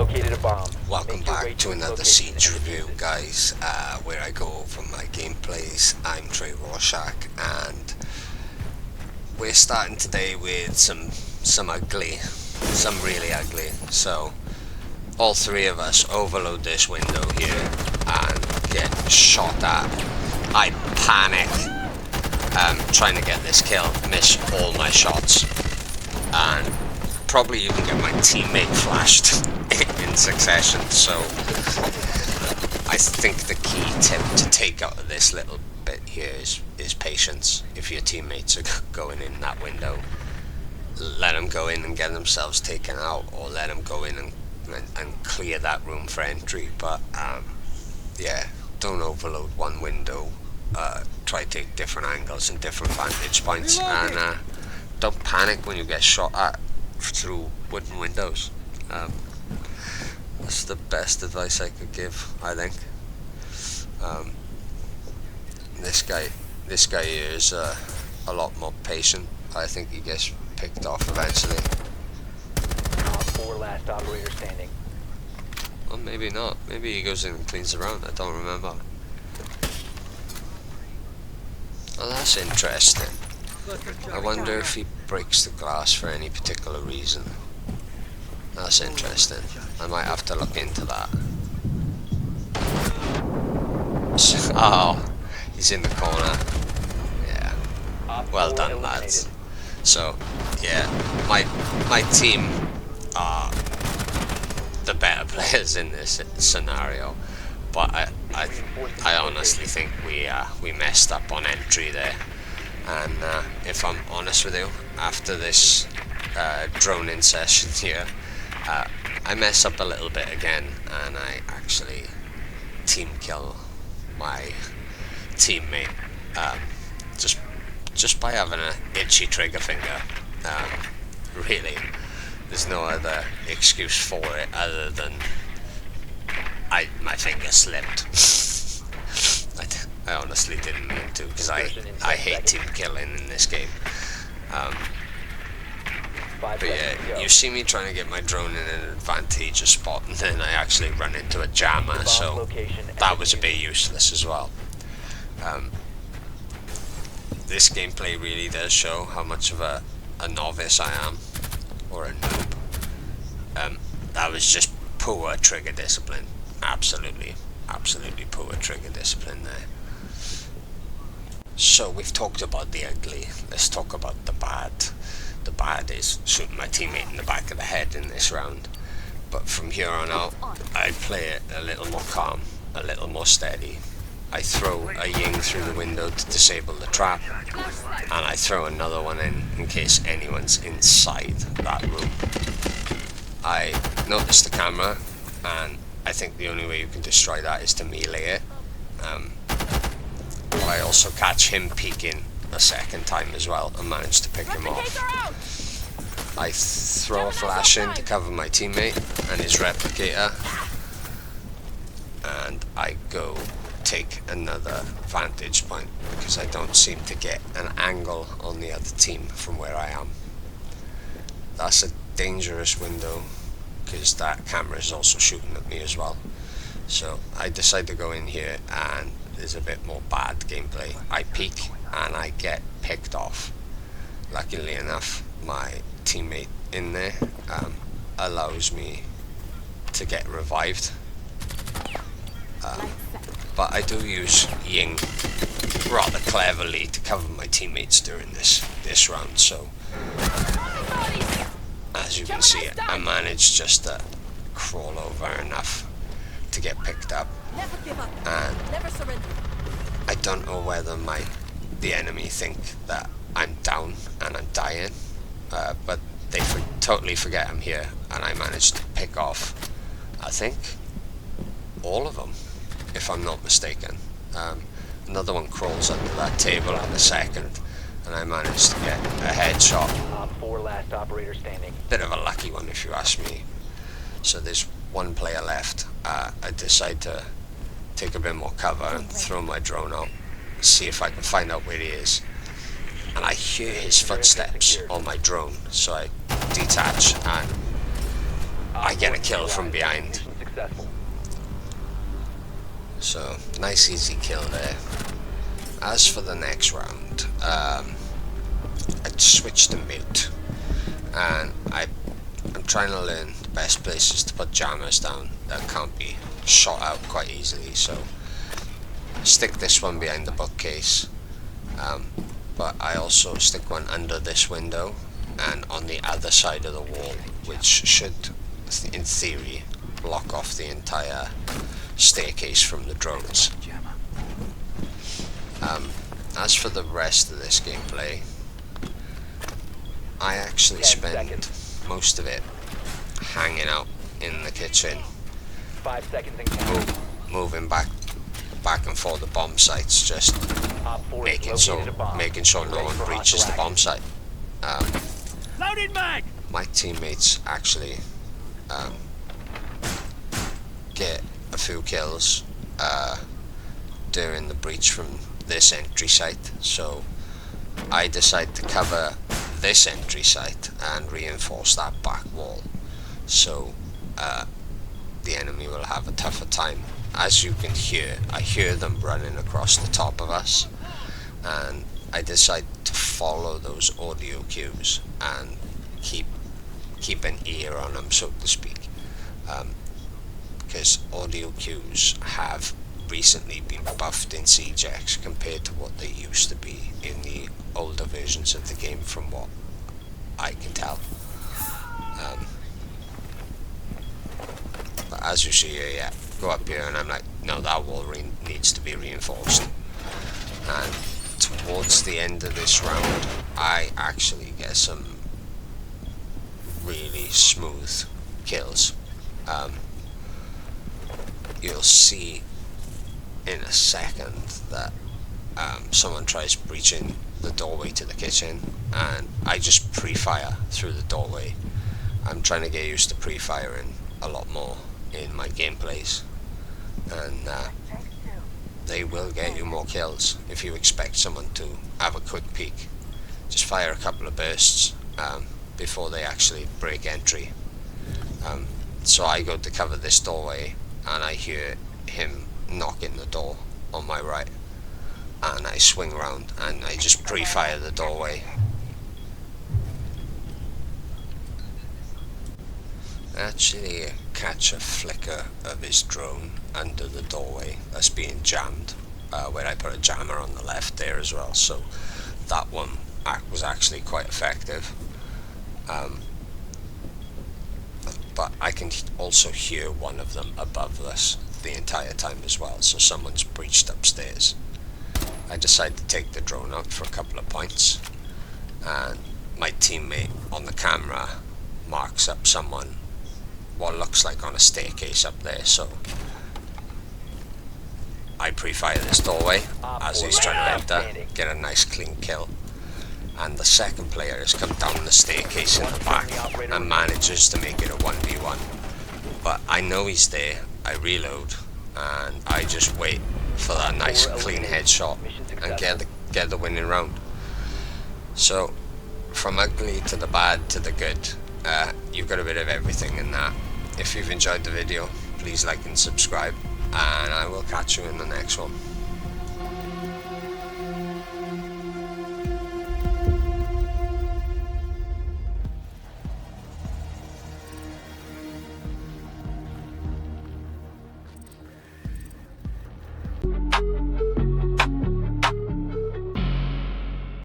located a bomb. Welcome Make your way back to its another location Siege and review, defuse it. guys, where I go over my gameplays. I'm Trey Rorschach, and we're starting today with some really ugly. So all three of us overload this window here and get shot at. I panic, trying to get this kill, miss all my shots, and probably even get my teammate flashed in succession. So I think the key tip to take out of this little bit here is patience. If your teammates are going in that window, let them go in and get themselves taken out, or let them go in and clear that room for entry. But yeah, don't overload one window. Try to take different angles and different vantage points, and don't panic when you get shot at through wooden windows. That's the best advice I could give, I think. This guy here is a lot more patient. I think he gets picked off eventually. Op 4 last operator standing. Well, maybe not. Maybe he goes in and cleans around. I don't remember. Well, that's interesting. I wonder if he breaks the glass for any particular reason. That's interesting. I might have to look into that. Oh, he's in the corner. Yeah. Well done, lads. So, yeah, my team are the better players in this scenario, but I honestly think we messed up on entry there. And if I'm honest with you, after this drone-in session here, I mess up a little bit again, and I actually team kill my teammate just by having an itchy trigger finger. Really, there's no other excuse for it other than my finger slipped. I honestly didn't mean to, because I hate team killing in this game. But yeah, you see me trying to get my drone in an advantageous spot, and then I actually run into a jammer, so that was a bit useless as well. This gameplay really does show how much of a novice I am, or a noob. That was just poor trigger discipline. Absolutely poor trigger discipline there. So we've talked about the ugly, let's talk about the bad. The bad is shooting my teammate in the back of the head in this round. But from here on out, I play it a little more calm, a little more steady. I throw a Ying through the window to disable the trap, and I throw another one in case anyone's inside that room. I notice the camera, and I think the only way you can destroy that is to melee it. But I also catch him peeking a second time as well and manage to pick him off. I throw a flash in to cover my teammate and his replicator, and I go take another vantage point because I don't seem to get an angle on the other team from where I am. That's a dangerous window because that camera is also shooting at me as well. So I decide to go in here, and there's a bit more bad gameplay. I peek and I get picked off. Luckily enough, my teammate in there allows me to get revived. But I do use Ying rather cleverly to cover my teammates during this round. So as you can see, I managed just to crawl over enough to get picked up, and I don't know whether the enemy think that I'm down and I'm dying, but they totally forget I'm here, and I managed to pick off, I think, all of them, if I'm not mistaken. Another one crawls under that table in a second, and I managed to get a headshot. Op 4 last operator standing. Bit of a lucky one, if you ask me. So there's one player left. I decide to take a bit more cover and throw my drone out, see if I can find out where he is. And I hear his footsteps on my drone, so I detach and I get a kill from behind. Mission successful. So, nice easy kill there. As for the next round, I switched to mute, and I'm trying to learn the best places to put jammers down that can't be shot out quite easily. So, stick this one behind the bookcase, but I also stick one under this window and on the other side of the wall, which should, in theory, block off the entire staircase from the drones. As for the rest of this gameplay, I actually spend most of it hanging out in the kitchen, 5 seconds and counting. moving back and forth the bomb sites, just Op 4 has making located a bomb. sure no Ready one for breaches the hostile bomb site. Loaded mag! My teammates actually get a few kills during the breach from this entry site, so I decide to cover this entry site and reinforce that back wall, so the enemy will have a tougher time. As you can hear, I hear them running across the top of us, and I decide to follow those audio cues and keep an ear on them, so to speak, because audio cues have recently been buffed in CJX compared to what they used to be in the older versions of the game, from what I can tell. But as you see here, yeah, go up here and I'm like, no, that wall needs to be reinforced. And towards the end of this round, I actually get some really smooth kills. You'll see in a second that someone tries breaching the doorway to the kitchen, and I just pre-fire through the doorway. I'm trying to get used to pre-firing a lot more in my gameplays, and they will get you more kills if you expect someone to have a quick peek. Just fire a couple of bursts before they actually break entry. So I go to cover this doorway and I hear him knocking the door on my right, and I swing around and I just pre-fire the doorway. I actually catch a flicker of his drone under the doorway that's being jammed, where I put a jammer on the left there as well, so that one was actually quite effective. But I can also hear one of them above us the entire time as well, so someone's breached upstairs. I decide to take the drone out for a couple of points, and my teammate on the camera marks up someone, what looks like on a staircase up there, so I pre-fire this doorway as he's trying to enter, get a nice clean kill, and the second player has come down the staircase in the back and manages to make it a 1v1, but I know he's there. I reload and I just wait for that nice clean headshot and get the winning round. So from ugly to the bad to the good, you've got a bit of everything in that. If you've enjoyed the video, please like and subscribe, and I will catch you in the next one.